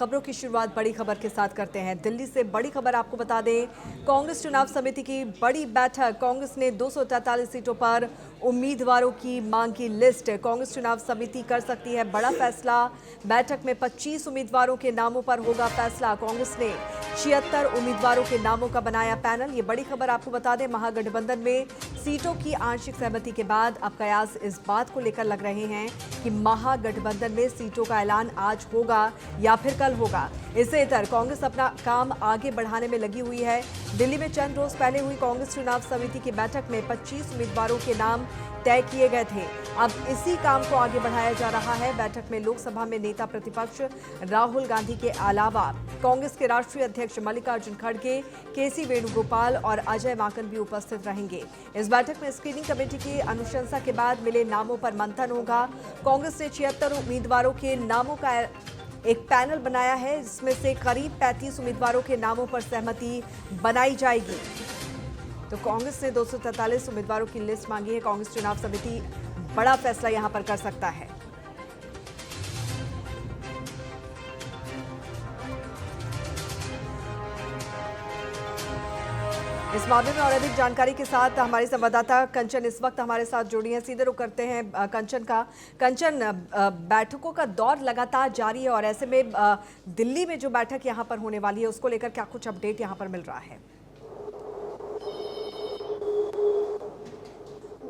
खबरों की शुरुआत बड़ी खबर के साथ करते हैं। दिल्ली से बड़ी खबर आपको बता दें, कांग्रेस चुनाव समिति की बड़ी बैठक। कांग्रेस ने 243 सीटों पर उम्मीदवारों की मांग की लिस्ट। कांग्रेस चुनाव समिति कर सकती है बड़ा फैसला। बैठक में 25 उम्मीदवारों के नामों पर होगा फैसला। कांग्रेस ने 76 उम्मीदवारों के नामों का बनाया पैनल। ये बड़ी खबर आपको बता दें, महागठबंधन में सीटों की आंशिक सहमति के बाद अब कयास इस बात को लेकर लग रहे हैं कि महागठबंधन में सीटों का ऐलान आज होगा या फिर कल होगा। इससे इधर कांग्रेस अपना काम आगे बढ़ाने में लगी हुई है। दिल्ली में चंद रोज पहले हुई कांग्रेस चुनाव समिति की बैठक में 25 उम्मीदवारों के नाम तय किए गए थे। अब इसी काम को आगे बढ़ाया जा रहा है। बैठक में लोकसभा में नेता प्रतिपक्ष राहुल गांधी के अलावा कांग्रेस के राष्ट्रीय अध्यक्ष मल्लिकार्जुन खड़गे, केसी वेणुगोपाल और अजय माकन भी उपस्थित रहेंगे। इस बैठक में स्क्रीनिंग कमेटी की अनुशंसा के बाद मिले नामों पर मंथन होगा। कांग्रेस ने 76 उम्मीदवारों के नामों का एक पैनल बनाया है, जिसमें से करीब 35 उम्मीदवारों के नामों पर सहमति बनाई जाएगी। तो कांग्रेस ने 243 उम्मीदवारों की लिस्ट मांगी है। कांग्रेस चुनाव समिति बड़ा फैसला यहां पर कर सकता है। इस मामले में और अधिक जानकारी के साथ हमारी संवाददाता कंचन इस वक्त हमारे साथ जुड़ी हैं। सीधे रुख करते हैं कंचन, बैठकों का दौर लगातार जारी है और ऐसे में दिल्ली में जो बैठक यहां पर होने वाली है उसको लेकर क्या कुछ अपडेट यहां पर मिल रहा है?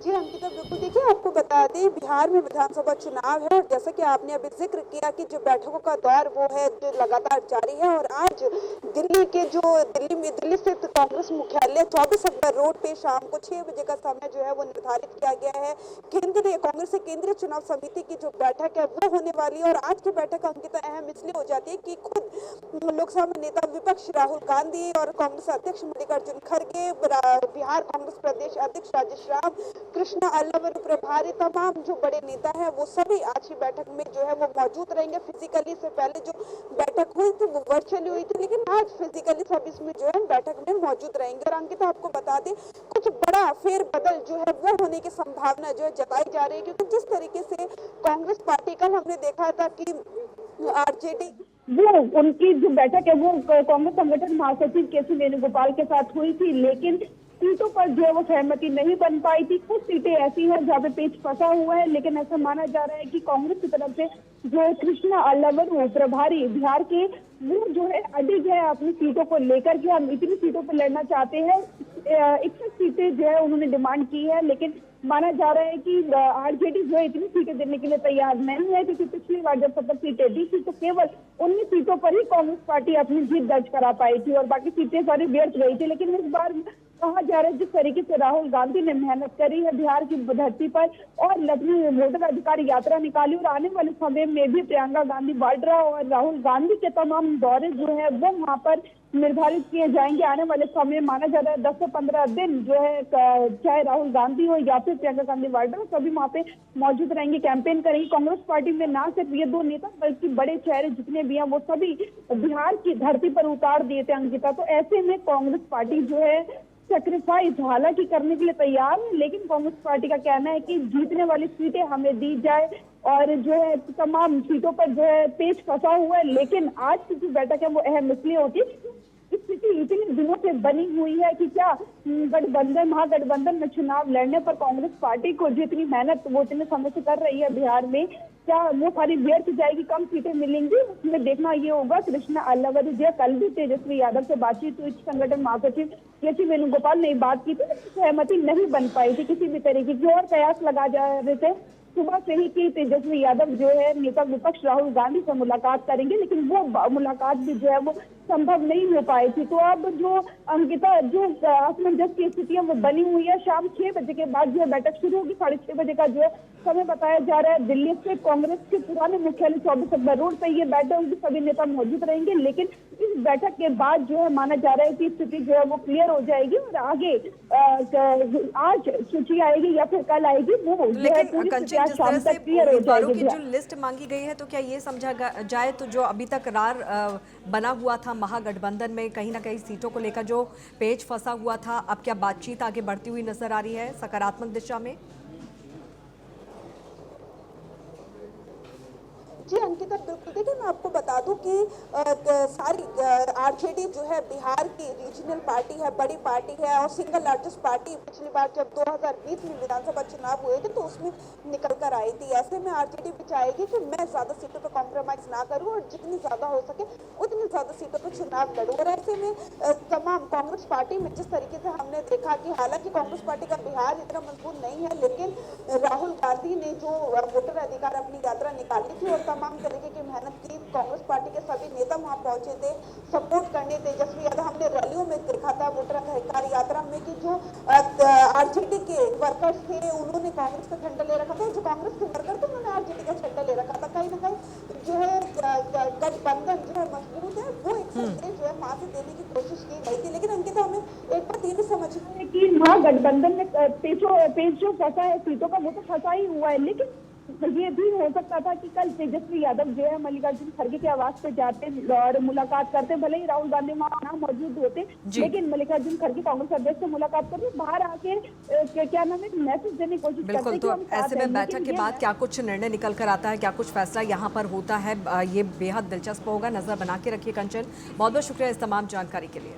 जी अंकिता, बिल्कुल। देखिए, आपको बता दें, बिहार में विधानसभा चुनाव है और जैसा कि आपने अभी जिक्र किया कि जो बैठकों का दौर वो है जो लगातार जारी है। और आज दिल्ली स्थित कांग्रेस मुख्यालय 24 अकबर रोड पे शाम को 6 बजे का समय जो है वो निर्धारित किया गया है। कांग्रेस केंद्रीय चुनाव समिति की जो बैठक है वो होने वाली है। और आज की बैठक अंकिता अहम इसलिए हो जाती है कि खुद लोकसभा में नेता विपक्ष राहुल गांधी और कांग्रेस अध्यक्ष मल्लिकार्जुन खड़गे, बिहार कांग्रेस प्रदेश अध्यक्ष राजेश राम, कृष्णा अल्लावर प्रभारी, तमाम जो बड़े नेता हैं वो सभी आज की बैठक में जो है वो मौजूद रहेंगे। फिजिकली से पहले जो बैठक हुई थी वो वर्चुअली हुई थी, लेकिन आज फिजिकली सब इसमें जो है बैठक में मौजूद रहेंगे। और अंकिता, आपको बता दें, कुछ बड़ा फेरबदल जो है वो होने की संभावना जो है जताई जा रही है, क्योंकि जिस तरीके से कांग्रेस पार्टी कल हमने देखा था कि आरजेडी वो उनकी जो बैठक है वो कांग्रेस संगठन महासचिव केसी वेणुगोपाल के साथ हुई थी, लेकिन सीटों पर जो है वो सहमति नहीं बन पाई थी। कुछ सीटें ऐसी हैं जहाँ पे पेच फंसा हुआ है, लेकिन ऐसा माना जा रहा है कि कांग्रेस की तरफ से जो है कृष्णा अल्लावर प्रभारी बिहार के, वो जो है अडिग है अपनी सीटों को लेकर के। हम इतनी सीटों पर लड़ना चाहते हैं, 61 सीटें जो है उन्होंने डिमांड की है, लेकिन माना जा रहा है कि आरजेडी जो है इतनी सीटें देने के लिए तैयार नहीं है, क्योंकि पिछली बार जब 70 सीटें दी थी तो केवल 19 सीटों पर ही कांग्रेस पार्टी अपनी जीत दर्ज करा पाई थी और बाकी सीटें सारी व्यर्थ गई थी। लेकिन इस बार कहा जा रहा है जिस तरीके से राहुल गांधी ने मेहनत करी है बिहार की धरती पर और लखनऊ नोडल अधिकारी यात्रा निकाली, और आने वाले समय में भी प्रियंका गांधी वाड्रा और राहुल गांधी के तमाम दौरे जो है वो वहां पर निर्धारित किए जाएंगे। आने वाले समय माना जा रहा है 10 से 15 दिन जो है, चाहे राहुल गांधी हो या फिर प्रियंका गांधी वाड्रा, सभी वहां पे मौजूद रहेंगे, कैंपेन करेंगे। कांग्रेस पार्टी में ना सिर्फ ये दो नेता बल्कि बड़े चेहरे जितने भी हैं वो सभी बिहार की धरती पर उतार दिए थे अंकिता। तो ऐसे में कांग्रेस पार्टी जो है सेक्रीफाइस हालांकि करने के लिए तैयार है, लेकिन कांग्रेस पार्टी का कहना है कि जीतने वाली सीटें हमें दी जाए और जो है तमाम सीटों पर जो है पेच फंसा हुआ है। लेकिन आज की जो बैठक है वो अहम इसलिए होती है, स्थिति इतने दिनों से बनी हुई है कि क्या महागठबंधन में चुनाव लड़ने पर कांग्रेस पार्टी को जितनी मेहनत वो इतने समय से कर रही है बिहार में, क्या वो सारी व्यर्थ जाएगी, कम सीटें मिलेंगी? उसमें देखना ये होगा। कृष्णा अल्लावर जो कल भी तेजस्वी यादव से बातचीत हुई, संगठन महासचिव केसी वेणुगोपाल ने बात की थी, सहमति नहीं बन पाई थी किसी भी तरीके की और प्रयास लगा जा रहे थे सुबह से ही कि तेजस्वी यादव जो है नेता विपक्ष राहुल गांधी से मुलाकात करेंगे, लेकिन वो मुलाकात भी जो है वो संभव नहीं हो पाई थी। तो अब जो अंकिता जो असमंजस की स्थितियां वो बनी हुई है, शाम 6 बजे के बाद जो है बैठक शुरू होगी। 6:30 बजे का जो है समय बताया जा रहा है। दिल्ली से कांग्रेस के पुराने मुख्यालय 24 अकबर रोड पर ये बैठक होगी, सभी नेता मौजूद रहेंगे, लेकिन इस बैठक के बाद जो है माना जा रहा है कि स्थिति जो है वो क्लियर हो जाएगी और आगे आज सूची आएगी या फिर कल आएगी, वो जो है पूरी जिस तरह से उम्मीदवारों की जो लिस्ट मांगी गई है, तो क्या ये समझा जाए तो जो अभी तक रार बना हुआ था महागठबंधन में कहीं ना कहीं सीटों को लेकर जो पेच फंसा हुआ था, अब क्या बातचीत आगे बढ़ती हुई नजर आ रही है सकारात्मक दिशा में? जी अंकिता, बिल्कुल। देखिए, मैं आपको बता दूं कि सारी आरजेडी जो है बिहार की रीजनल पार्टी है, बड़ी पार्टी है और सिंगल लार्जेस्ट पार्टी पिछली बार जब 2020 में विधानसभा चुनाव हुए थे तो उसमें निकल कर आई थी। ऐसे में आरजेडी भी चाहेगी कि मैं ज्यादा सीटों पर कॉम्प्रोमाइज ना करूं और जितनी ज्यादा हो सके उतनी ज्यादा सीटों पर चुनाव लड़ूं। और ऐसे में तमाम कांग्रेस पार्टी में जिस तरीके से हमने देखा कि हालांकि कांग्रेस पार्टी का बिहार इतना मजबूत नहीं है, लेकिन राहुल गांधी ने जो वोटर अधिकार अपनी यात्रा निकाली थी और तमाम तरीके की मेहनत की, कांग्रेस पार्टी के सभी नेता वहां पहुंचे थे सपोर्ट करने। तेजस्वी यादव हमने रैलियों में देखा था वोटर अधिकार यात्रा में कि जो आरजेडी के वर्कर्स थे उन्होंने कांग्रेस का झंडा ले रखा था, जो कांग्रेस के वर्कर थे उन्होंने आरजेडी का झंडा ले रखा था। कहीं ना कहीं जो है गठबंधन जो है मजबूत है, वो एक संदेश जो है वहां से देने की कोशिश की गई थी। लेकिन अंकिता, हमें एक बात ये भी समझना है कि महागठबंधन में पेज जो फंसा है सीटों का, वो तो फंसा ही हुआ है, लेकिन ये भी हो सकता था कि कल तेजस्वी यादव जो है मल्लिकार्जुन खड़गे के आवास पे जाते और मुलाकात करते। भले ही राहुल गांधी वहां ना मौजूद होते, लेकिन मल्लिकार्जुन खड़गे कांग्रेस अध्यक्ष से मुलाकात करते, बाहर आके क्या नाम है मैसेज देने की कोशिश बिल्कुल। करते। तो ऐसे में बैठक के बाद क्या कुछ निर्णय निकल कर आता है, क्या कुछ फैसला यहाँ पर होता है, ये बेहद दिलचस्प होगा। नजर बना के रखिए कंचन, बहुत बहुत शुक्रिया इस तमाम जानकारी के लिए।